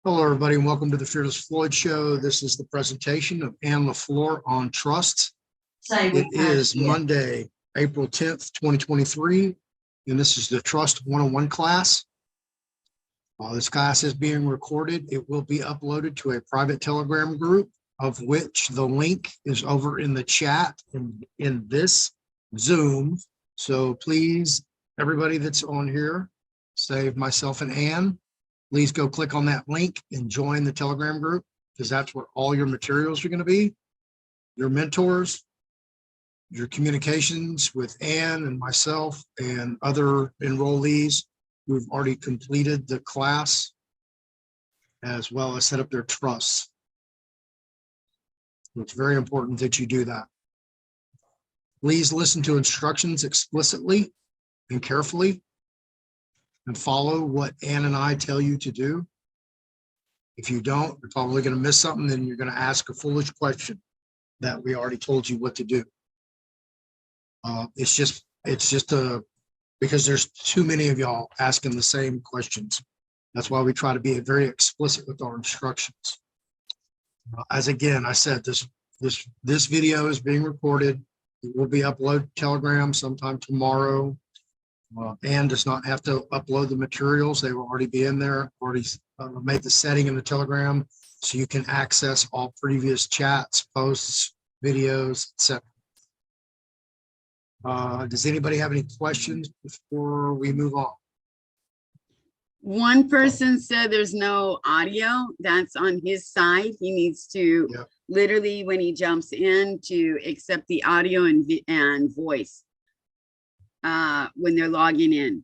Hello, everybody, and welcome to the Fearless Floyd Show. This is the presentation of Ann LaFleur on trust. It is Monday, April 10th, 2023, and this is the Trust 101 class. This class is being recorded. It will be uploaded to a private Telegram group, of which the link is over in the chat in this Zoom. So please, everybody that's on here, save myself and Ann, please go click on that link and join the Telegram group, because that's where all your materials are going to be. Your mentors, your communications with Ann and myself and other enrollees who've already completed the class, as well as set up their trusts. It's very important that you do that. Please listen to instructions explicitly and carefully, and follow what Ann and I tell you to do. If you don't, you're probably going to miss something, then you're going to ask a foolish question that we already told you what to do. It's just because there's too many of y'all asking the same questions. That's why we try to be very explicit with our instructions. As again, I said, this video is being recorded. It will be uploaded to Telegram sometime tomorrow. Ann does not have to upload the materials. They will already be in there, already made the setting in the Telegram, so you can access all previous chats, posts, videos, etc. Does anybody have any questions before we move on? One person said there's no audio. That's on his side. He needs to literally, when he jumps in, to accept the audio and voice when they're logging in.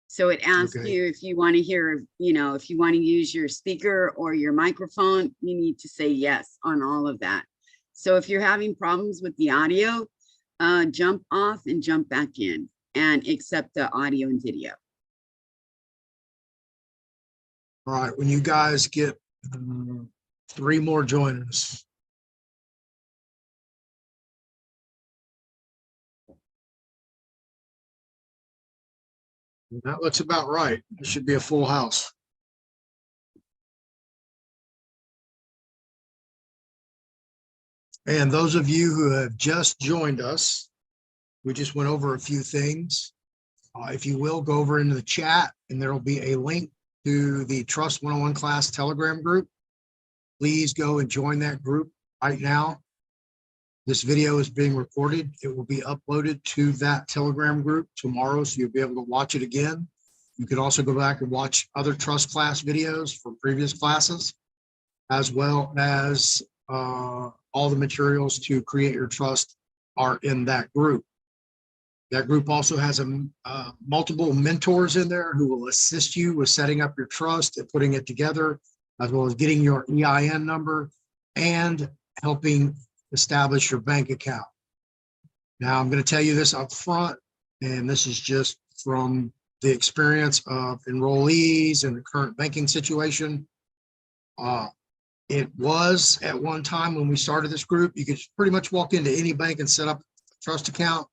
So it asks you if you want to hear, if you want to use your speaker or your microphone, you need to say yes on all of that. So if you're having problems with the audio, jump off and jump back in and accept the audio and video. All right, when you guys get 3 more join us. That looks about right. It should be a full house. And those of you who have just joined us, we just went over a few things. If you will, go over into the chat, and there will be a link to the Trust 101 class Telegram group. Please go and join that group right now. This video is being recorded. It will be uploaded to that Telegram group tomorrow, so you'll be able to watch it again. You can also go back and watch other trust class videos from previous classes, as well as all the materials to create your trust are in that group. That group also has multiple mentors in there who will assist you with setting up your trust and putting it together, as well as getting your EIN number and helping establish your bank account. Now, I'm going to tell you this up front, and this is just from the experience of enrollees and the current banking situation. It was at one time when we started this group, you could pretty much walk into any bank and set up a trust account.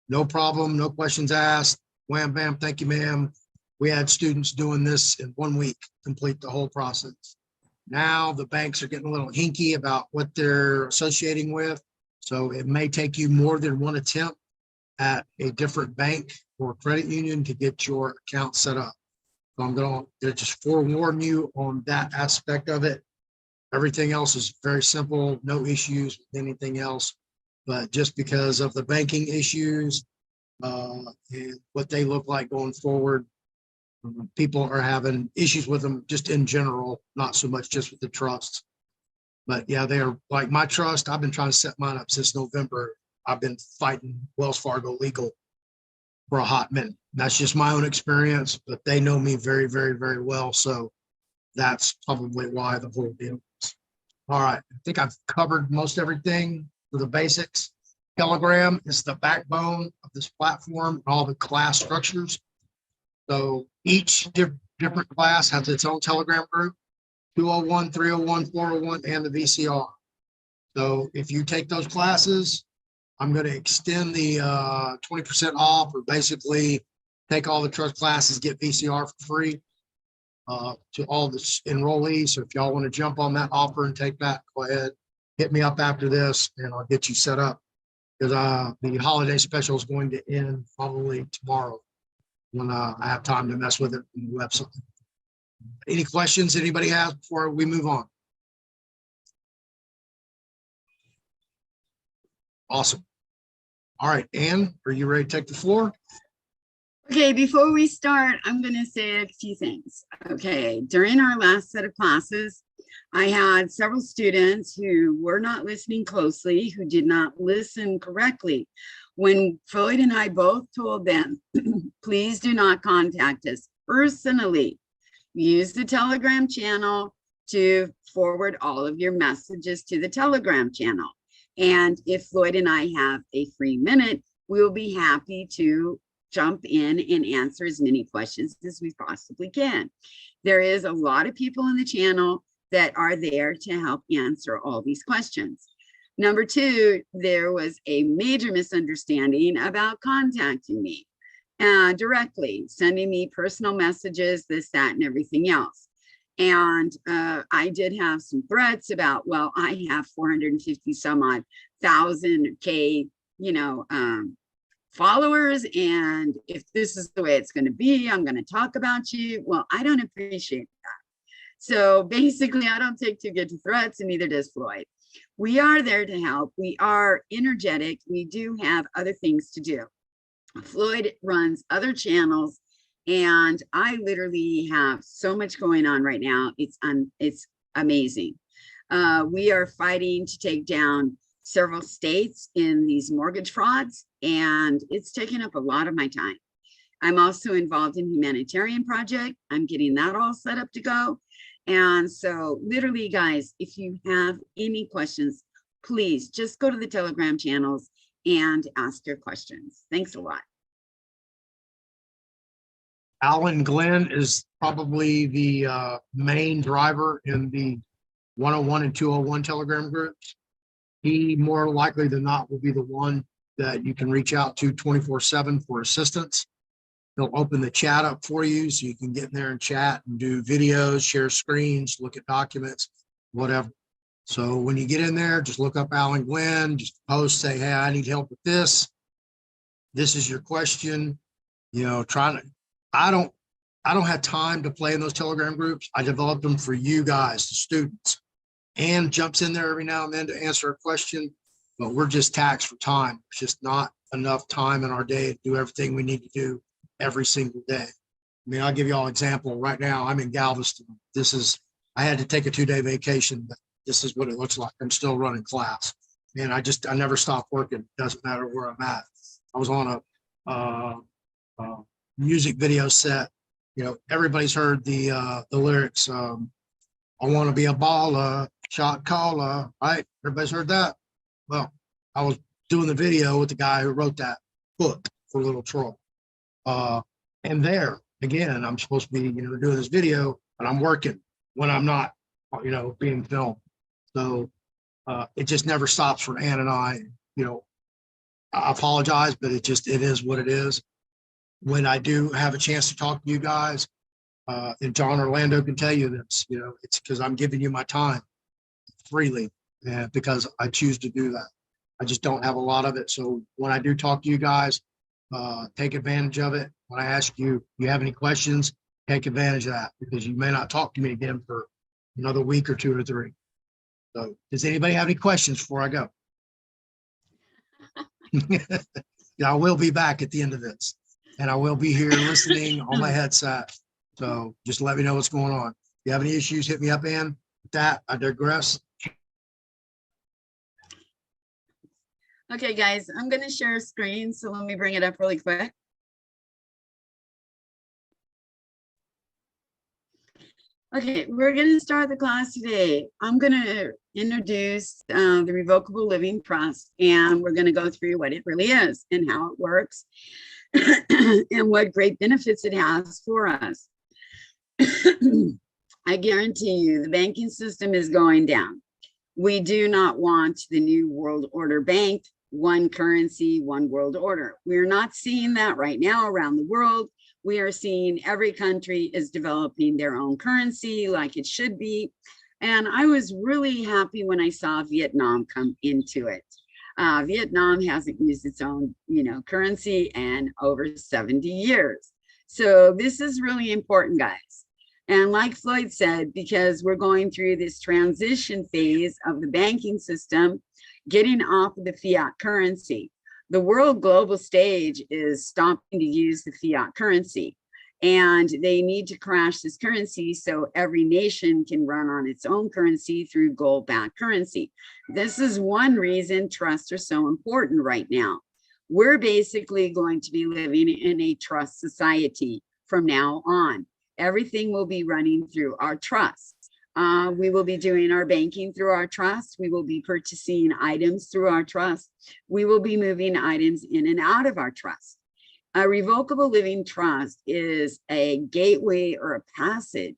No problem, no questions asked. Wham, bam, thank you, ma'am. We had students doing this in 1 week, complete the whole process. Now the banks are getting a little hinky about what they're associating with. So it may take you more than one attempt at a different bank or credit union to get your account set up. So I'm going to just forewarn you on that aspect of it. Everything else is very simple, no issues with anything else. But just because of the banking issues and what they look like going forward, people are having issues with them just in general, not so much just with the trusts. But yeah, they are like my trust. I've been trying to set mine up since November. I've been fighting Wells Fargo legal for a hot minute. That's just my own experience, but they know me very, very, very well. So that's probably why the whole deal is. All right, I think I've covered most everything for the basics. Telegram is the backbone of this platform and all the class structures. So each different class has its own Telegram group, 201, 301, 401, and the VCR. So if you take those classes, I'm going to extend the 20% off, or basically take all the trust classes, get VCR for free. to all the enrollees. So if y'all want to jump on that offer and take that, go ahead, hit me up after this and I'll get you set up. Because the holiday special is going to end probably tomorrow when I have time to mess with it on the website. Any questions anybody has before we move on? Awesome. All right, Ann, are you ready to take the floor? Okay, before we start, I'm going to say a few things. Okay, during our last set of classes, I had several students who were not listening closely, who did not listen correctly. When Floyd and I both told them, please do not contact us personally. Use the Telegram channel to forward all of your messages to the Telegram channel. And if Floyd and I have a free minute, we will be happy to jump in and answer as many questions as we possibly can. There is a lot of people in the channel that are there to help answer all these questions. Number two, there was a major misunderstanding about contacting me directly, sending me personal messages, this, that, and everything else. And I did have some threats about, well, I have 450 some odd thousand K, followers. And if this is the way it's going to be, I'm going to talk about you. Well, I don't appreciate that. So basically, I don't take too good to threats, and neither does Floyd. We are there to help. We are energetic. We do have other things to do. Floyd runs other channels, and I literally have so much going on right now. It's amazing. We are fighting to take down several states in these mortgage frauds, and it's taken up a lot of my time. I'm also involved in humanitarian project. I'm getting that all set up to go. And so literally, guys, if you have any questions, please just go to the Telegram channels and ask your questions. Thanks a lot. Alan Glenn is probably the main driver in the 101 and 201 Telegram groups. He more likely than not will be the one that you can reach out to 24/7 for assistance. He'll open the chat up for you so you can get in there and chat and do videos, share screens, look at documents, whatever. So when you get in there, just look up Alan Glenn, just post, say, hey, I need help with this. This is your question. I don't have time to play in those Telegram groups. I developed them for you guys, the students. Ann jumps in there every now and then to answer a question, but we're just taxed for time. It's just not enough time in our day to do everything we need to do every single day. I mean, I'll give you all an example. Right now, I'm in Galveston. I had to take a 2-day vacation, but this is what it looks like. I'm still running class. And I never stop working. Doesn't matter where I'm at. I was on a music video set. Everybody's heard the lyrics. I want to be a baller, shot caller, right? Everybody's heard that. Well, I was doing the video with the guy who wrote that book for Little Troll. And there again, I'm supposed to be, doing this video, but I'm working when I'm not, being filmed. So it just never stops for Ann and I. I apologize, but it is what it is. When I do have a chance to talk to you guys, and John Orlando can tell you this, it's because I'm giving you my time freely, and because I choose to do that. I just don't have a lot of it. So when I do talk to you guys, take advantage of it. When I ask you, you have any questions, take advantage of that, because you may not talk to me again for another week or 2 or 3. So does anybody have any questions before I go? I will be back at the end of this, and I will be here listening on my headset. So just let me know what's going on. If you have any issues, hit me up, Ann. With that, I digress. Okay, guys, I'm going to share a screen. So let me bring it up really quick. Okay, we're going to start the class today. I'm going to introduce the Revocable Living Trust, and we're going to go through what it really is and how it works and what great benefits it has for us. I guarantee you the banking system is going down. We do not want the new world order bank, one currency, one world order. We're not seeing that right now around the world. We are seeing every country is developing their own currency like it should be. And I was really happy when I saw Vietnam come into it. Vietnam hasn't used its own, currency in over 70 years. So this is really important, guys. And like Floyd said, because we're going through this transition phase of the banking system, getting off of the fiat currency, the world global stage is stopping to use the fiat currency. And they need to crash this currency so every nation can run on its own currency through gold-backed currency. This is one reason trusts are so important right now. We're basically going to be living in a trust society from now on. Everything will be running through our trust. We will be doing our banking through our trust. We will be purchasing items through our trust. We will be moving items in and out of our trust. A revocable living trust is a gateway or a passage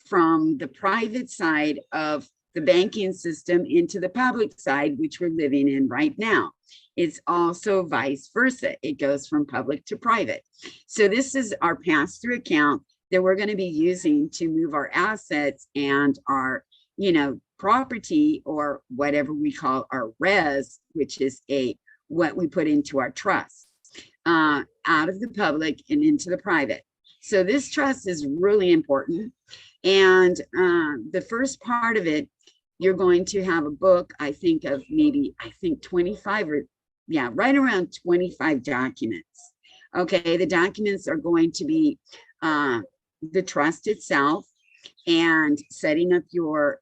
from the private side of the banking system into the public side, which we're living in right now. It's also vice versa. It goes from public to private. So this is our pass-through account that we're going to be using to move our assets and our, property, or whatever we call our res, which is what we put into our trust, out of the public and into the private. So this trust is really important. And the first part of it, you're going to have a book, I think 25 or right around 25 documents. Okay, the documents are going to be the trust itself and setting up your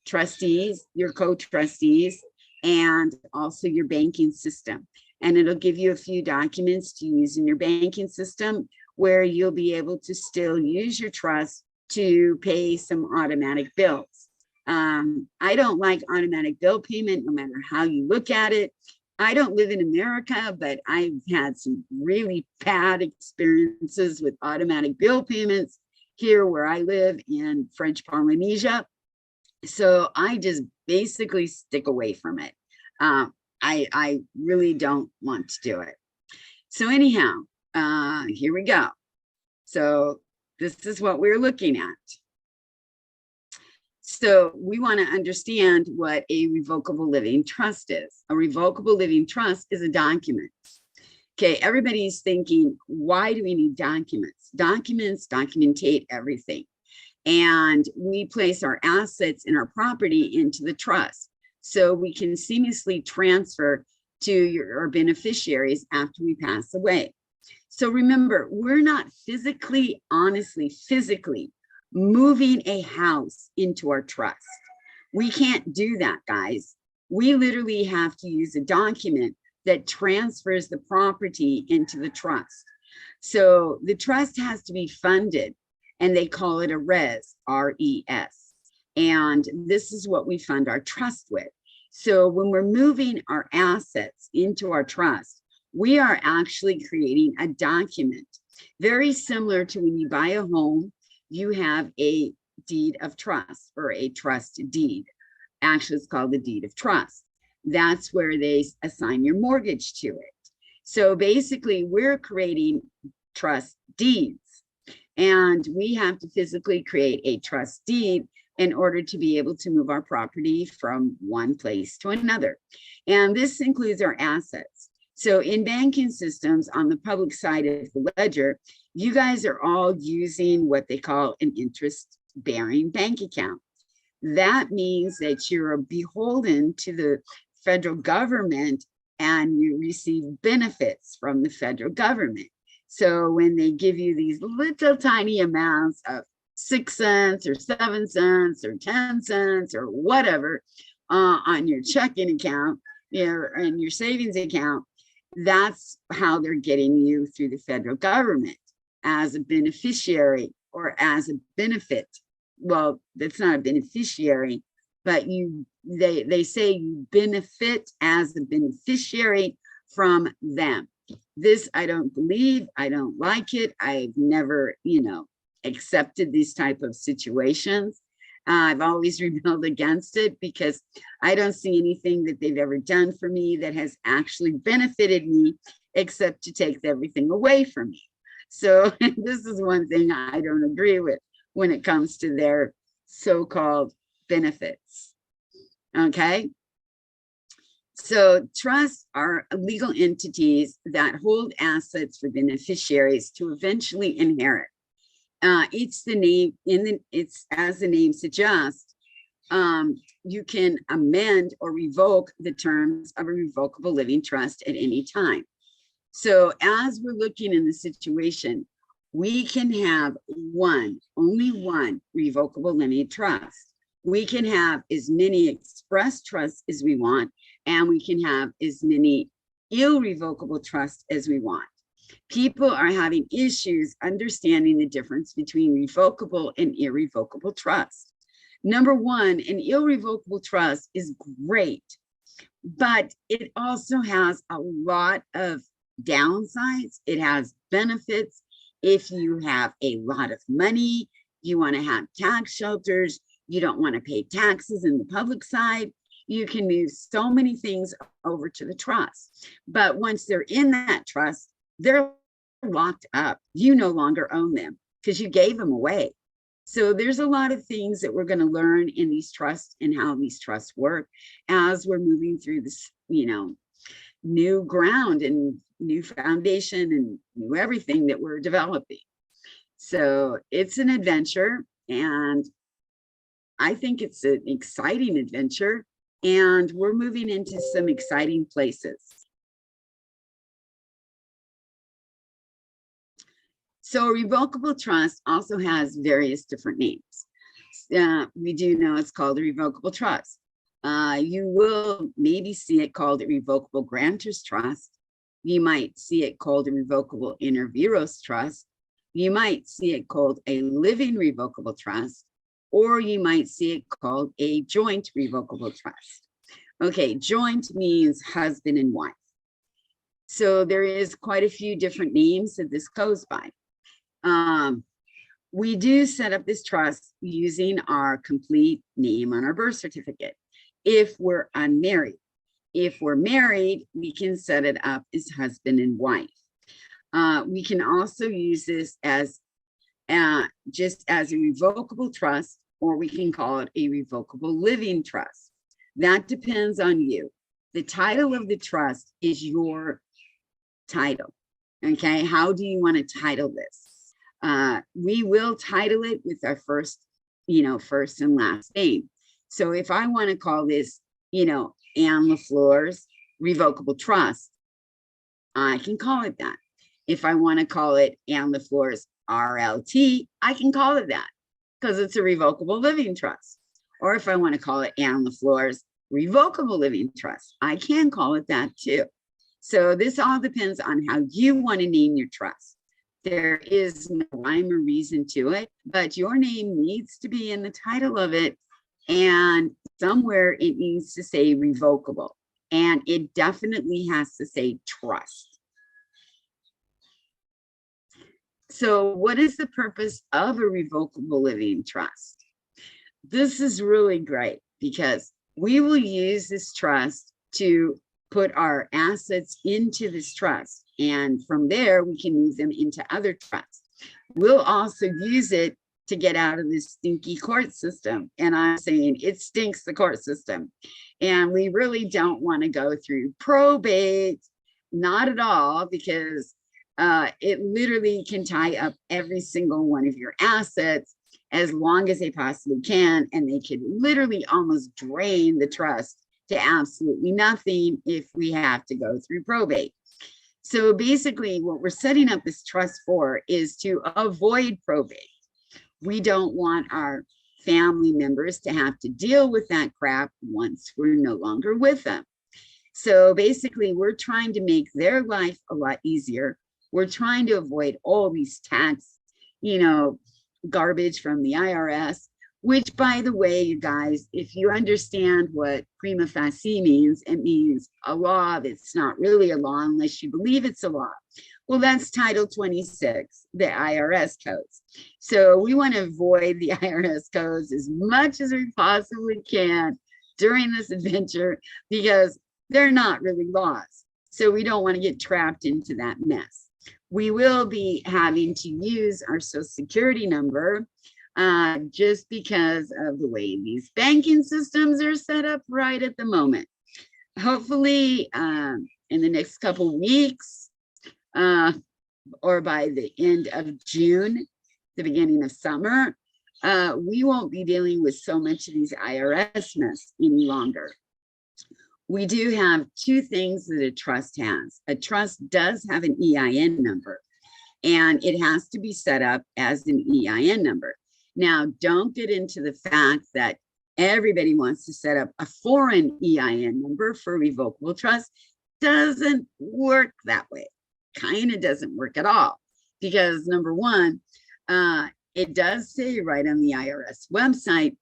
trustees, your co-trustees, and also your banking system. And it'll give you a few documents to use in your banking system where you'll be able to still use your trust to pay some automatic bills. I don't like automatic bill payment, no matter how you look at it. I don't live in America, but I've had some really bad experiences with automatic bill payments here where I live in French Polynesia. So I just basically stick away from it. I really don't want to do it. So anyhow, here we go. So this is what we're looking at. So we want to understand what a revocable living trust is. A revocable living trust is a document. Okay, everybody's thinking, why do we need documents? Documents documentate everything. And we place our assets and our property into the trust so we can seamlessly transfer to our beneficiaries after we pass away. So remember, we're not physically moving a house into our trust. We can't do that, guys. We literally have to use a document that transfers the property into the trust. So the trust has to be funded, and they call it a res, R-E-S. And this is what we fund our trust with. So when we're moving our assets into our trust, we are actually creating a document, very similar to when you buy a home, you have a deed of trust or a trust deed. Actually, it's called the deed of trust. That's where they assign your mortgage to it. So basically, we're creating trust deeds, and we have to physically create a trust deed in order to be able to move our property from one place to another. And this includes our assets. So in banking systems on the public side of the ledger, you guys are all using what they call an interest-bearing bank account. That means that you're beholden to the federal government and you receive benefits from the federal government. So when they give you these little tiny amounts of 6 cents or 7 cents or 10 cents or whatever on your checking account and your savings account, that's how they're getting you through the federal government as a beneficiary or as a benefit. Well, that's not a beneficiary, but they say you benefit as a beneficiary from them. This I don't believe, I don't like it. I've never, accepted these type of situations. I've always rebelled against it because I don't see anything that they've ever done for me that has actually benefited me except to take everything away from me. So this is one thing I don't agree with when it comes to their so-called benefits. Okay. So trusts are legal entities that hold assets for beneficiaries to eventually inherit. It's the name it's as the name suggests. You can amend or revoke the terms of a revocable living trust at any time. So as we're looking in the situation, we can have only one revocable living trust. We can have as many express trusts as we want, and we can have as many irrevocable trusts as we want. People are having issues understanding the difference between revocable and irrevocable trust. Number one, an irrevocable trust is great, but it also has a lot of downsides. It has benefits. If you have a lot of money, you want to have tax shelters, you don't want to pay taxes in the public side, you can move so many things over to the trust. But once they're in that trust, they're locked up. You no longer own them because you gave them away. So there's a lot of things that we're going to learn in these trusts and how these trusts work as we're moving through this, new ground and new foundation and new everything that we're developing. So it's an adventure, and I think it's an exciting adventure, and we're moving into some exciting places. So a revocable trust also has various different names. We do know it's called a revocable trust. You will maybe see it called a revocable grantor's trust. You might see it called a revocable inter vires trust. You might see it called a living revocable trust, or you might see it called a joint revocable trust. Okay, joint means husband and wife. So there is quite a few different names that this goes by. We do set up this trust using our complete name on our birth certificate if we're unmarried. If we're married, we can set it up as husband and wife. We can also use this as just as a revocable trust, or we can call it a revocable living trust. That depends on you. The title of the trust is your title. Okay, how do you want to title this? We will title it with our first and last name. So if I want to call this, Ann LaFleur's Revocable Trust, I can call it that. If I want to call it Ann LaFleur's RLT, I can call it that because it's a revocable living trust. Or if I want to call it Ann LaFleur's Revocable Living Trust, I can call it that too. So this all depends on how you want to name your trust. There is no rhyme or reason to it, but your name needs to be in the title of it, and somewhere it needs to say revocable, and it definitely has to say trust. So what is the purpose of a revocable living trust? This is really great because we will use this trust to put our assets into this trust, and from there we can move them into other trusts. We'll also use it to get out of this stinky court system, and I'm saying it stinks, the court system, and we really don't want to go through probate, not at all, because it literally can tie up every single one of your assets as long as they possibly can, and they could literally almost drain the trust to absolutely nothing if we have to go through probate. So basically what we're setting up this trust for is to avoid probate. We don't want our family members to have to deal with that crap once we're no longer with them. So basically we're trying to make their life a lot easier. We're trying to avoid all these tax, garbage from the IRS, which, by the way, you guys, if you understand what prima facie means, it means a law that's not really a law unless you believe it's a law. Well, that's Title 26, the IRS codes. So we want to avoid the IRS codes as much as we possibly can during this adventure because they're not really laws. So we don't want to get trapped into that mess. we will be having to use our Social Security number just because of the way these banking systems are set up right at the moment. Hopefully, in the next couple weeks, or by the end of June, the beginning of summer, we won't be dealing with so much of these IRS mess any longer. We do have two things that a trust has. A trust does have an EIN number, and it has to be set up as an EIN number. Now, don't get into the fact that everybody wants to set up a foreign EIN number for revocable trust. Doesn't work that way. Kind of doesn't work at all, because number one, it does say right on the IRS website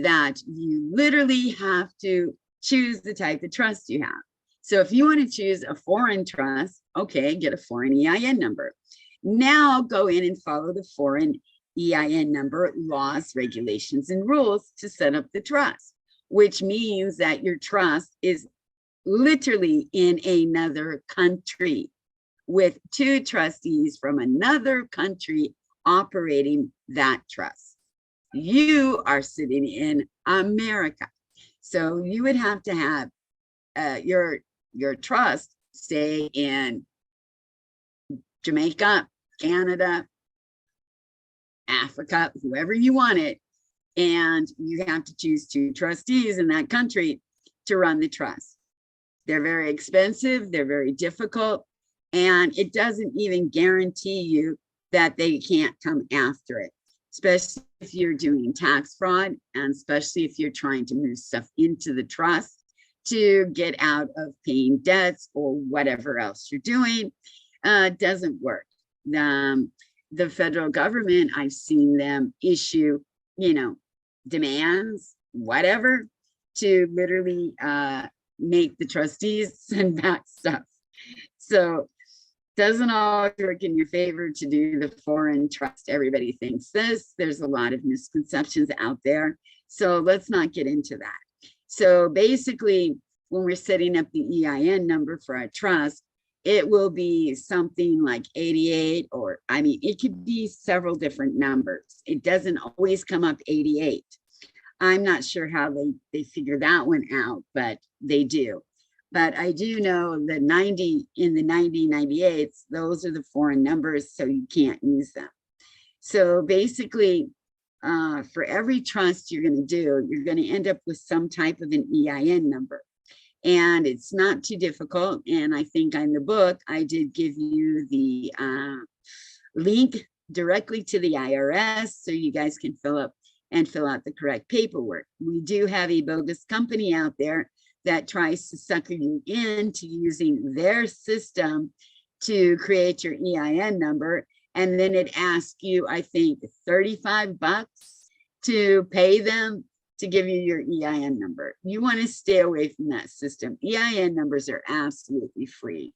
that you literally have to choose the type of trust you have. So if you want to choose a foreign trust, okay, get a foreign EIN number. Now go in and follow the foreign EIN number laws, regulations, and rules to set up the trust, which means that your trust is literally in another country with two trustees from another country operating that trust. You are sitting in America. So you would have to have your trust stay in Jamaica, Canada, Africa, whoever you want it. And you have to choose two trustees in that country to run the trust. They're very expensive, they're very difficult, and it doesn't even guarantee you that they can't come after it, especially if you're doing tax fraud, and especially if you're trying to move stuff into the trust to get out of paying debts or whatever else you're doing. Doesn't work. The federal government, I've seen them issue, demands, whatever, to literally make the trustees send back stuff. So doesn't always work in your favor to do the foreign trust. Everybody thinks this. There's a lot of misconceptions out there. So let's not get into that. So basically, when we're setting up the EIN number for our trust, it will be something like 88, or it could be several different numbers. It doesn't always come up 88. I'm not sure how they figure that one out, but they do. But I do know that 90 in the 98s, those are the foreign numbers, so you can't use them. So basically, for every trust you're going to do, you're going to end up with some type of an EIN number. And it's not too difficult. And I think in the book, I did give you the link directly to the IRS so you guys can fill out the correct paperwork. We do have a bogus company out there that tries to sucker you into using their system to create your EIN number. And then it asks you, I think, $35 to pay them to give you your EIN number. You want to stay away from that system. EIN numbers are absolutely free.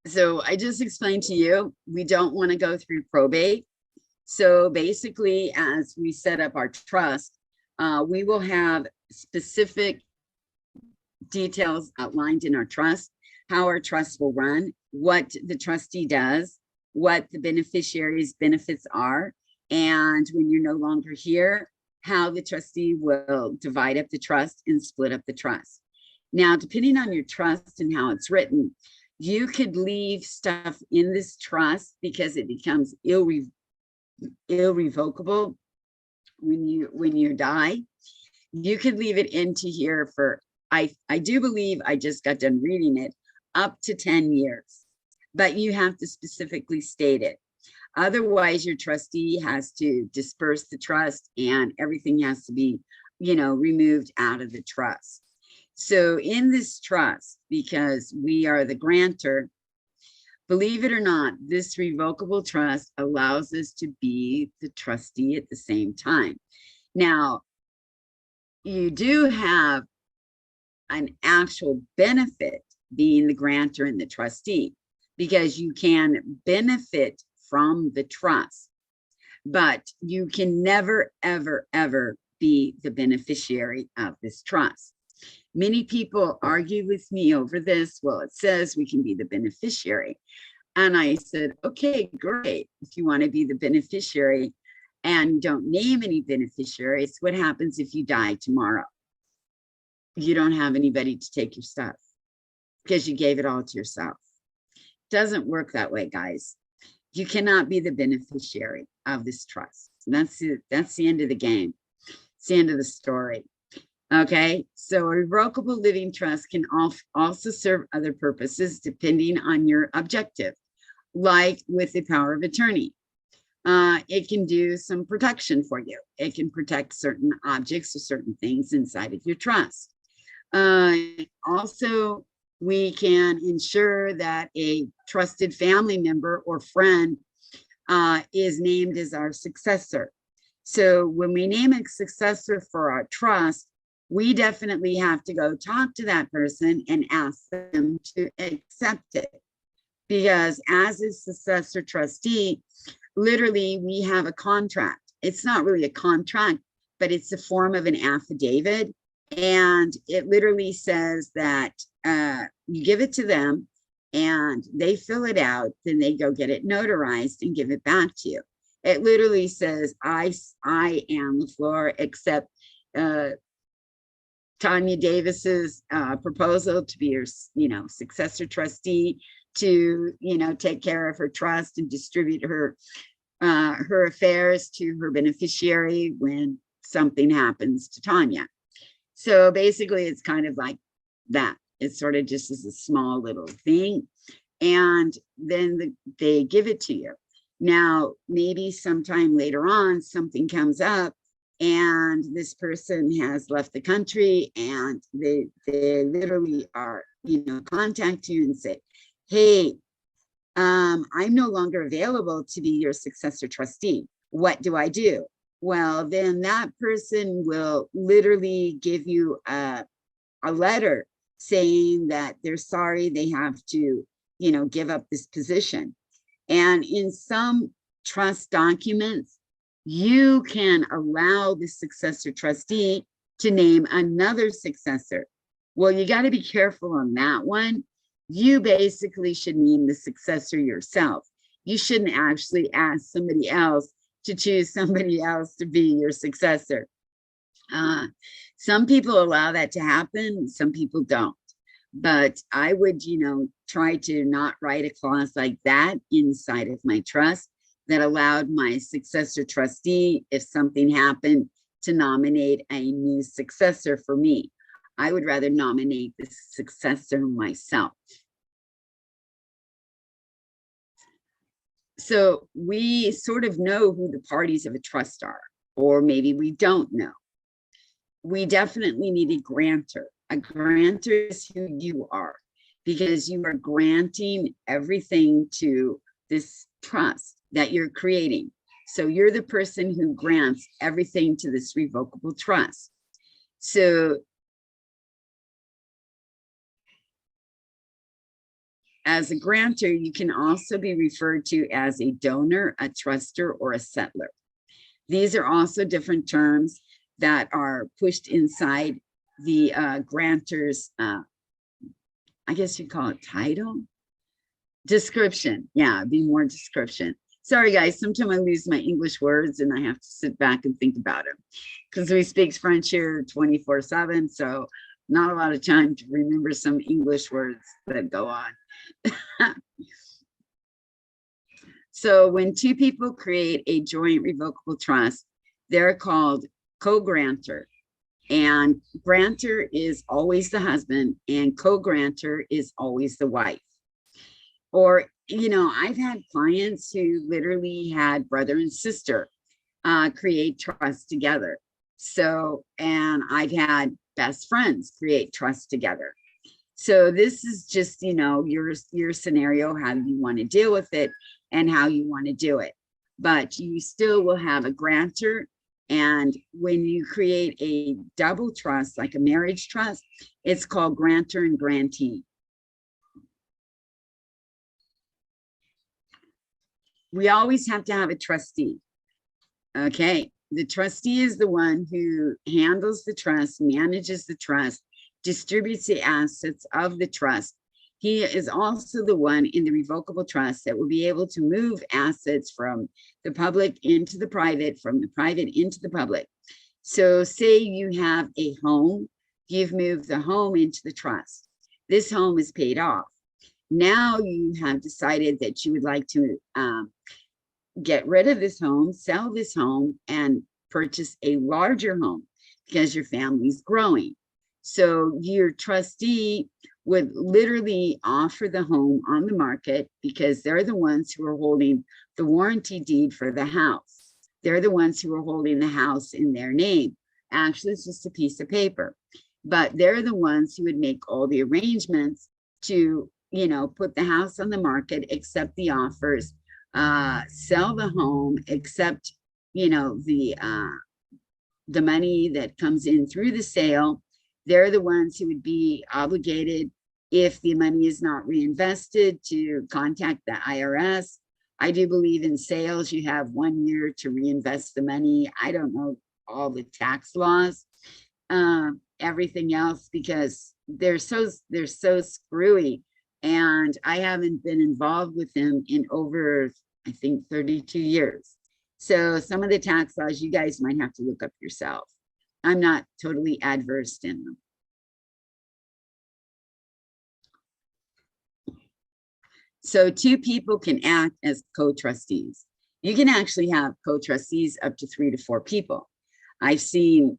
So I just explained to you, we don't want to go through probate. So basically, as we set up our trust, we will have specific details outlined in our trust, how our trust will run, what the trustee does, what the beneficiary's benefits are, and when you're no longer here, how the trustee will divide up the trust and split up the trust. Now, depending on your trust and how it's written, you could leave stuff in this trust because it becomes irrevocable when you die. You could leave it into here for, I do believe, I just got done reading it, up to 10 years, but you have to specifically state it. Otherwise, your trustee has to disperse the trust and everything has to be, removed out of the trust. So in this trust, because we are the grantor, believe it or not, this revocable trust allows us to be the trustee at the same time. Now, you do have an actual benefit being the grantor and the trustee, because you can benefit from the trust, but you can never, ever, ever be the beneficiary of this trust. Many people argue with me over this. Well, it says we can be the beneficiary. And I said, okay, great. If you want to be the beneficiary and don't name any beneficiaries, what happens if you die tomorrow? You don't have anybody to take your stuff because you gave it all to yourself. Doesn't work that way, guys. You cannot be the beneficiary of this trust. That's it. That's the end of the game. It's the end of the story. Okay, so a revocable living trust can also serve other purposes depending on your objective, like with the power of attorney. It can do some protection for you. It can protect certain objects or certain things inside of your trust. Also, we can ensure that a trusted family member or friend is named as our successor. So when we name a successor for our trust, we definitely have to go talk to that person and ask them to accept it. Because as a successor trustee, literally we have a contract. It's not really a contract, but it's a form of an affidavit. And it literally says that you give it to them and they fill it out, then they go get it notarized and give it back to you. It literally says, I am LaFleur, accept Tanya Davis's proposal to be your, successor trustee to, take care of her trust and distribute her affairs to her beneficiary when something happens to Tanya. So basically, it's kind of like that. It's sort of just as a small little thing, and then they give it to you. Now, maybe sometime later on, something comes up and this person has left the country and they literally are, contact you and say, hey, I'm no longer available to be your successor trustee. What do I do? Well, then that person will literally give you a letter saying that they're sorry they have to, give up this position. And in some trust documents, you can allow the successor trustee to name another successor. Well, you got to be careful on that one. You basically should name the successor yourself. You shouldn't actually ask somebody else to choose somebody else to be your successor. Some people allow that to happen, some people don't. But I would, try to not write a clause like that inside of my trust that allowed my successor trustee, if something happened, to nominate a new successor for me. I would rather nominate the successor myself. So we sort of know who the parties of a trust are, or maybe we don't know. We definitely need a grantor. A grantor is who you are, because you are granting everything to this trust that you're creating. So you're the person who grants everything to this revocable trust. So as a grantor, you can also be referred to as a donor, a truster, or a settler. These are also different terms that are pushed inside the grantor's, I guess you call it title? Description. Yeah, be more description. Sorry, guys, sometimes I lose my English words and I have to sit back and think about them because we speak French here 24/7, so not a lot of time to remember some English words that go on. So when two people create a joint revocable trust, they're called co-grantor. And grantor is always the husband and co-grantor is always the wife. Or, I've had clients who literally had brother and sister create trust together. So, and I've had best friends create trust together. So this is just, your scenario, how you want to deal with it and how you want to do it. But you still will have a grantor. And when you create a double trust, like a marriage trust, it's called grantor and grantee. We always have to have a trustee. Okay, the trustee is the one who handles the trust, manages the trust, distributes the assets of the trust. He is also the one in the revocable trust that will be able to move assets from the public into the private, from the private into the public. So say you have a home, you've moved the home into the trust. This home is paid off. Now you have decided that you would like to get rid of this home, sell this home, and purchase a larger home because your family's growing. So your trustee would literally offer the home on the market because they're the ones who are holding the warranty deed for the house. They're the ones who are holding the house in their name. Actually, it's just a piece of paper, but they're the ones who would make all the arrangements to, put the house on the market, accept the offers, sell the home, accept, the money that comes in through the sale. They're the ones who would be obligated, if the money is not reinvested, to contact the IRS. I do believe in sales, you have 1 year to reinvest the money. I don't know all the tax laws, everything else, because they're so screwy. And I haven't been involved with them in over, I think, 32 years. So some of the tax laws you guys might have to look up yourself. I'm not totally adverse in them. So 2 people can act as co-trustees. You can actually have co-trustees up to 3 to 4 people. I've seen,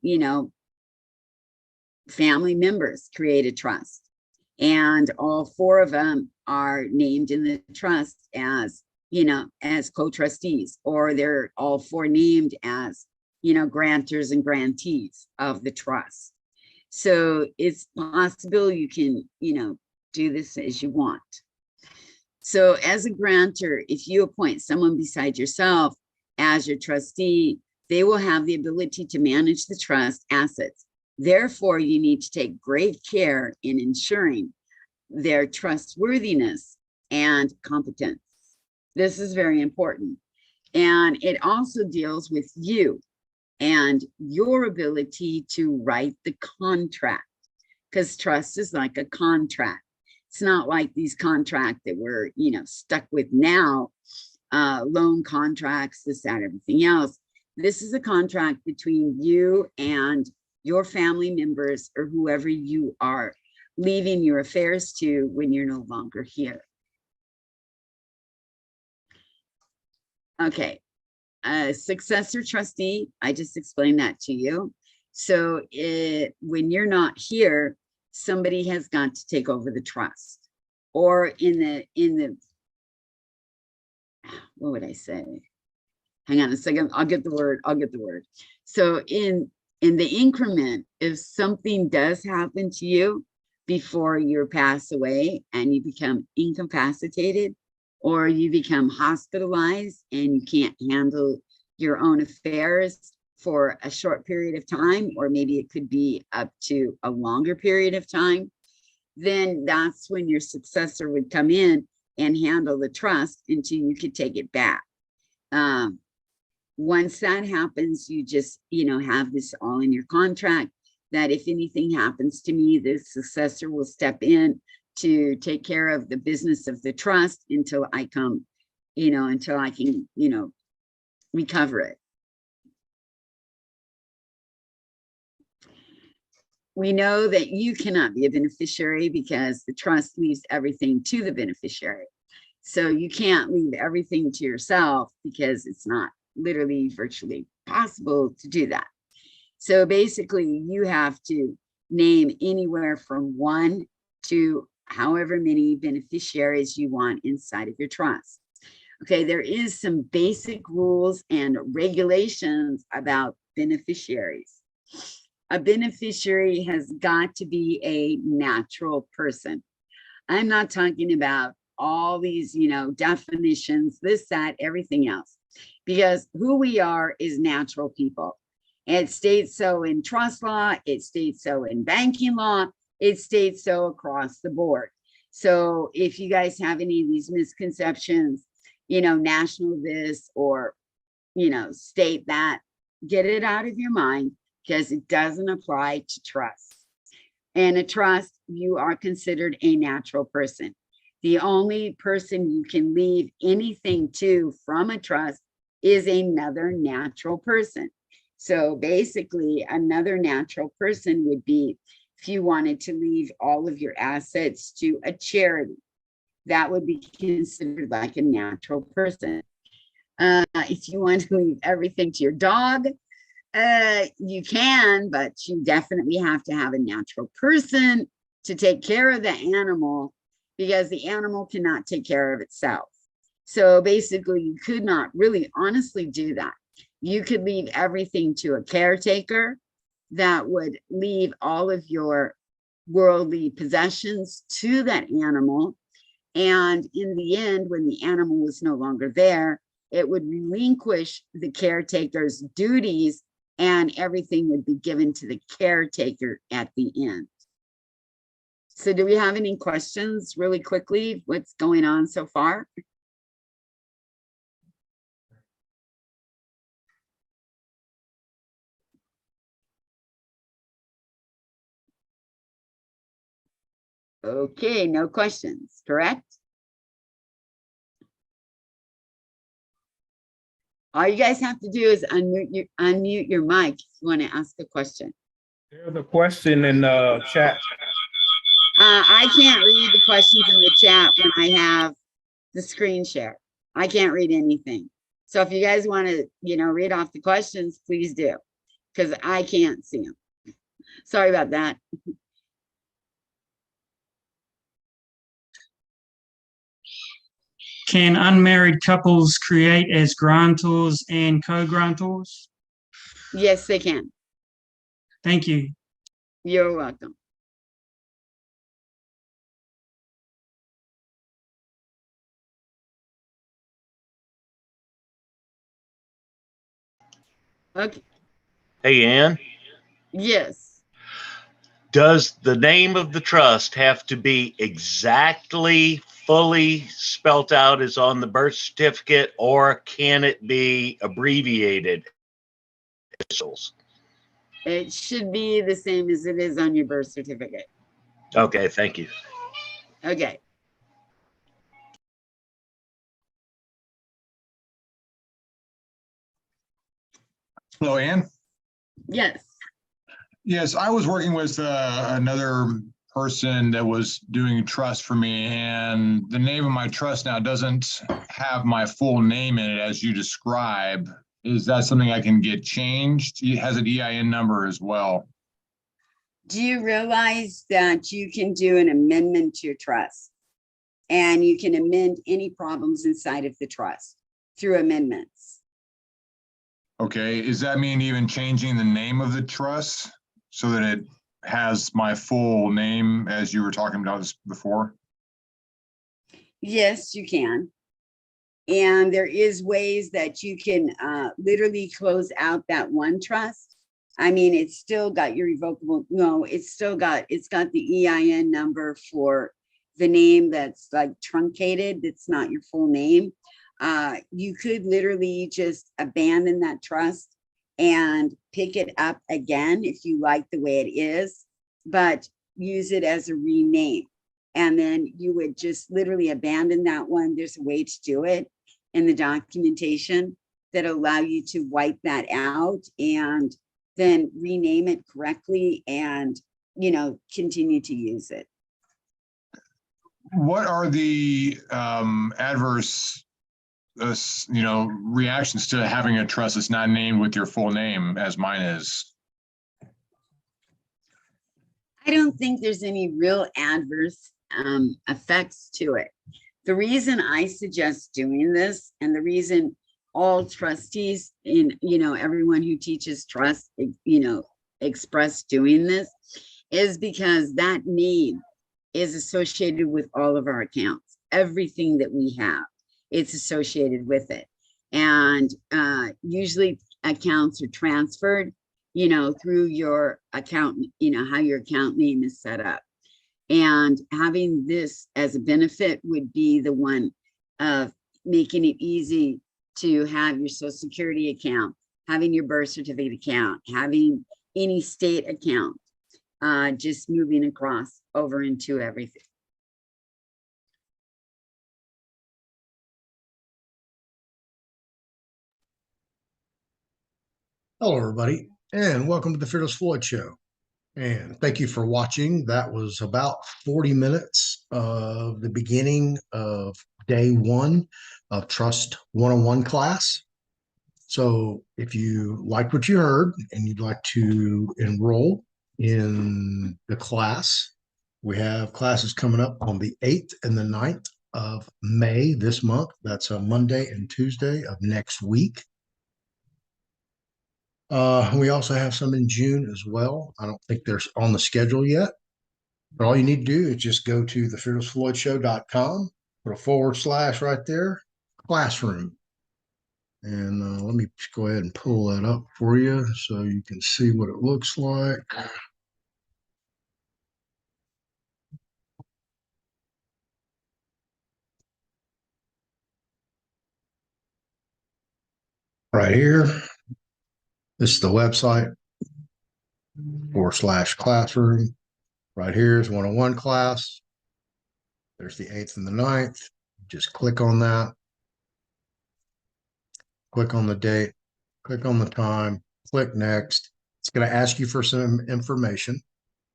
family members create a trust, and all 4 of them are named in the trust as, as co-trustees, or they're all 4 named as, grantors and grantees of the trust. So it's possible you can, do this as you want. So as a grantor, if you appoint someone beside yourself as your trustee, they will have the ability to manage the trust assets. Therefore, you need to take great care in ensuring their trustworthiness and competence. This is very important. And it also deals with you and your ability to write the contract, because trust is like a contract. It's not like these contracts that we're, stuck with now, loan contracts, this, that, everything else. This is a contract between you and your family members, or whoever you are leaving your affairs to when you're no longer here. Okay, a successor trustee, I just explained that to you. So when you're not here, somebody has got to take over the trust, or in the what would I say? Hang on a second, I'll get the word. So in the increment, if something does happen to you before you pass away and you become incapacitated, or you become hospitalized and you can't handle your own affairs for a short period of time, or maybe it could be up to a longer period of time, then that's when your successor would come in and handle the trust until you could take it back. Once that happens, you just, have this all in your contract, that if anything happens to me, the successor will step in to take care of the business of the trust until I come, until I can, recover it. We know that you cannot be a beneficiary because the trust leaves everything to the beneficiary. So you can't leave everything to yourself because it's not literally virtually possible to do that. So basically you have to name anywhere from 1 to however many beneficiaries you want inside of your trust. Okay, there is some basic rules and regulations about beneficiaries. A beneficiary has got to be a natural person. I'm not talking about all these, definitions, this, that, everything else, because who we are is natural people. It states so in trust law, it states so in banking law, it states so across the board. So if you guys have any of these misconceptions, national this or, state that, get it out of your mind, because it doesn't apply to trust. In a trust, you are considered a natural person. The only person you can leave anything to from a trust is another natural person. So basically, another natural person would be if you wanted to leave all of your assets to a charity. That would be considered like a natural person. If you want to leave everything to your dog, you can, but you definitely have to have a natural person to take care of the animal, because the animal cannot take care of itself. So basically, you could not really honestly do that. You could leave everything to a caretaker that would leave all of your worldly possessions to that animal. And in the end, when the animal was no longer there, it would relinquish the caretaker's duties and everything would be given to the caretaker at the end. So do we have any questions really quickly? What's going on so far? Okay, no questions, correct? All you guys have to do is unmute your mic if you want to ask a question. There's a question in the chat. I can't read the questions in the chat when I have the screen share. I can't read anything. So if you guys want to, read off the questions, please do, because I can't see them. Sorry about that. Can unmarried couples create as grantors and co-grantors? Yes, they can. Thank you. You're welcome. Okay. Hey, Ann, Yes. does the name of the trust have to be exactly fully spelt out as on the birth certificate, or can it be abbreviated initials? It should be the same as it is on your birth certificate. Okay, thank you. Okay. Hello, Ann. Yes. Yes, I was working with another person that was doing a trust for me, and the name of my trust now doesn't have my full name in it as you describe. Is that something I can get changed? It has an EIN number as well. Do you realize that you can do an amendment to your trust, and you can amend any problems inside of the trust through amendments? Okay, does that mean even changing the name of the trust so that it has my full name as you were talking about this before? Yes, you can. And there is ways that you can literally close out that one trust. I mean, it's still got your revocable, no, it's got the EIN number for the name that's like truncated, that's not your full name. You could literally just abandon that trust and pick it up again if you like the way it is, but use it as a rename. And then you would just literally abandon that one. There's a way to do it in the documentation that allow you to wipe that out and then rename it correctly and, continue to use it. What are the adverse reactions to having a trust that's not named with your full name as mine is? I don't think there's any real adverse effects to it. The reason I suggest doing this, and the reason all trustees everyone who teaches trust, express doing this, is because that name is associated with all of our accounts. Everything that we have, it's associated with it. And usually accounts are transferred, through your account, how your account name is set up. And having this as a benefit would be the one of making it easy to have your Social Security account, having your birth certificate account, having any state account. just moving across over into everything. Hello, everybody, and welcome to the Fearless Floyd Show. And thank you for watching. That was about 40 minutes of the beginning of day one of Trust 101 class. So if you liked what you heard and you'd like to enroll in the class, we have classes coming up on the 8th and the 9th of May this month. That's a Monday and Tuesday of next week. We also have some in June as well. I don't think they're on the schedule yet, but all you need to do is just go to the fearlessfloydshow.com, put a / right there, classroom. And let me just go ahead and pull that up for you so you can see what it looks like. Right here, this is the website / classroom. Right here is 101 class. There's the 8th and the 9th. Just click on that. Click on the date, click on the time, click next. It's going to ask you for some information.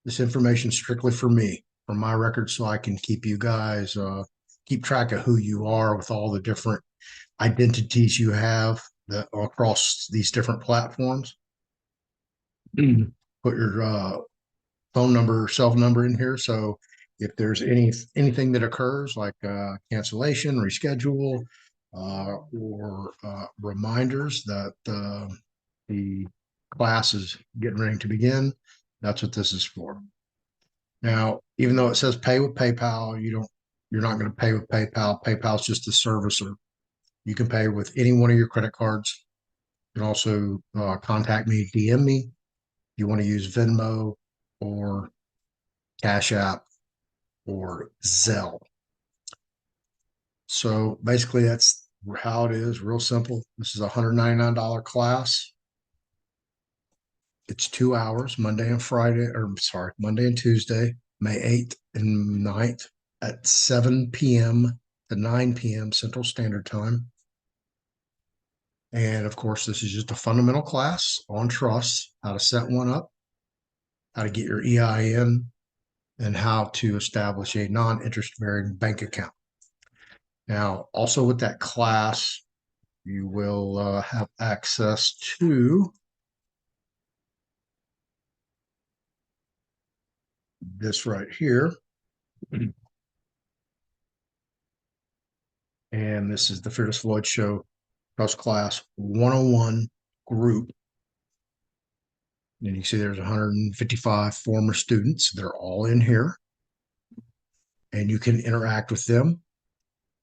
This information is strictly for me, for my records, so I can keep you guys, keep track of who you are with all the different identities you have that across these different platforms. Put your phone number, cell number in here. So if there's anything that occurs, like cancellation, reschedule, or reminders that the class is getting ready to begin, that's what this is for. Now, even though it says pay with PayPal, you're not going to pay with PayPal. PayPal's just a servicer. You can pay with any one of your credit cards. You can also contact me, DM me. You want to use Venmo or Cash App or Zelle. So basically that's how it is, real simple. This is a $199 class. It's 2 hours, Monday and Tuesday, May 8th and 9th at 7 p.m. to 9 p.m. Central Standard Time. And of course, this is just a fundamental class on trust, how to set one up, how to get your EIN, and how to establish a non-interest bearing bank account. Now, also with that class, you will have access to this right here. And this is the Fearless Floyd Show Trust Class 101 group. And you see there's 155 former students. They're all in here. And you can interact with them.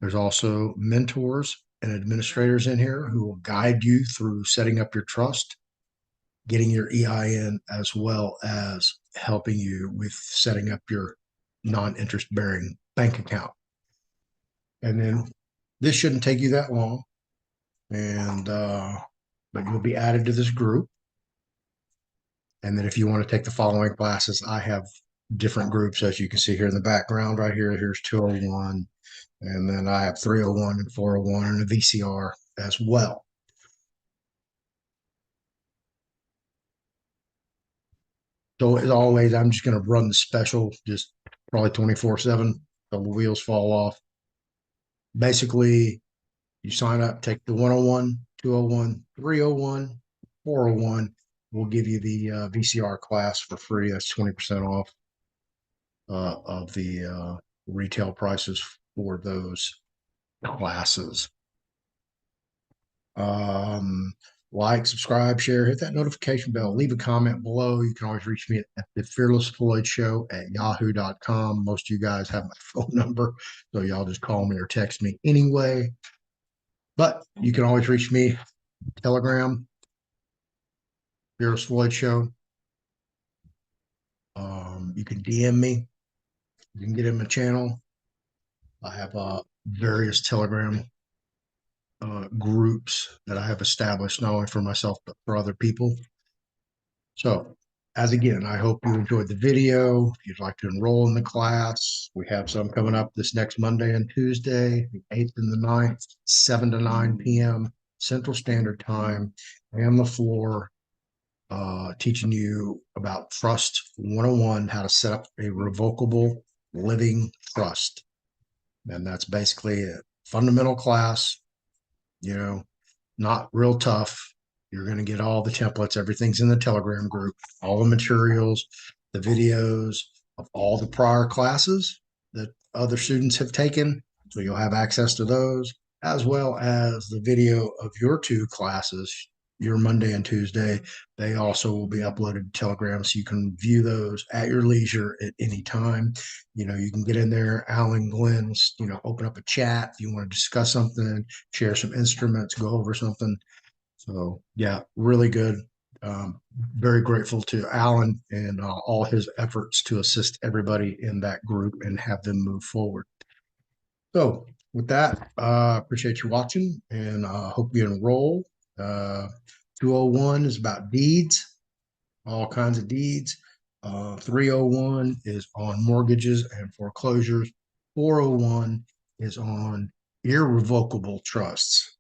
There's also mentors and administrators in here who will guide you through setting up your trust, getting your EIN, as well as helping you with setting up your non-interest bearing bank account. And then this shouldn't take you that long. And but you'll be added to this group. And then if you want to take the following classes, I have different groups, as you can see here in the background right here. Here's 201. And then I have 301 and 401 and a VCR as well. So as always, I'm just going to run the special, just probably 24/7 till the wheels fall off. Basically, you sign up, take the 101, 201, 301, 401. We'll give you the VCR class for free. That's 20% off of the retail prices for those classes. Like, subscribe, share, hit that notification bell, leave a comment below. You can always reach me at the Fearless Floyd Show at yahoo.com. Most of you guys have my phone number, so y'all just call me or text me anyway. But you can always reach me, Telegram, Fearless Floyd Show. You can DM me. You can get in my channel. I have various Telegram groups that I have established, not only for myself, but for other people. So as again, I hope you enjoyed the video. If you'd like to enroll in the class, we have some coming up this next Monday and Tuesday, the 8th and the 9th, 7 to 9 p.m. Central Standard Time, and the floor, teaching you about Trust 101, how to set up a revocable living trust. And that's basically a fundamental class, not real tough. You're going to get all the templates. Everything's in the Telegram group, all the materials, the videos of all the prior classes that other students have taken. So you'll have access to those, as well as the video of your 2 classes, your Monday and Tuesday. They also will be uploaded to Telegram, so you can view those at your leisure at any time. You can get in there, Alan, Glenn, open up a chat if you want to discuss something, share some instruments, go over something. So yeah, really good. Very grateful to Alan and all his efforts to assist everybody in that group and have them move forward. So with that, appreciate you watching, and hope you enroll. 201 is about deeds, all kinds of deeds. 301 is on mortgages and foreclosures. 401 is on irrevocable trusts.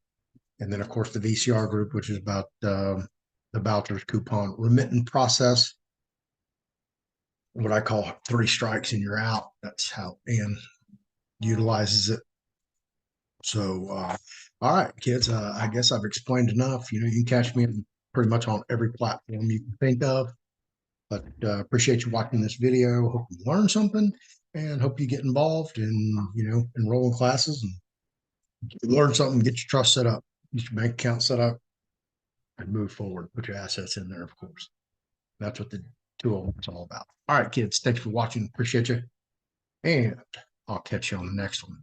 And then, of course, the VCR group, which is about the vouchers coupon remittance process. What I call 3 strikes and you're out. That's how Ann utilizes it. So, all right, kids, I guess I've explained enough. You can catch me pretty much on every platform you can think of. But appreciate you watching this video. Hope you learn something, and hope you get involved and, enroll in classes and learn something, get your trust set up, get your bank account set up, and move forward. Put your assets in there, of course. That's what the 201 is all about. All right, kids, thanks for watching. Appreciate you. And I'll catch you on the next one.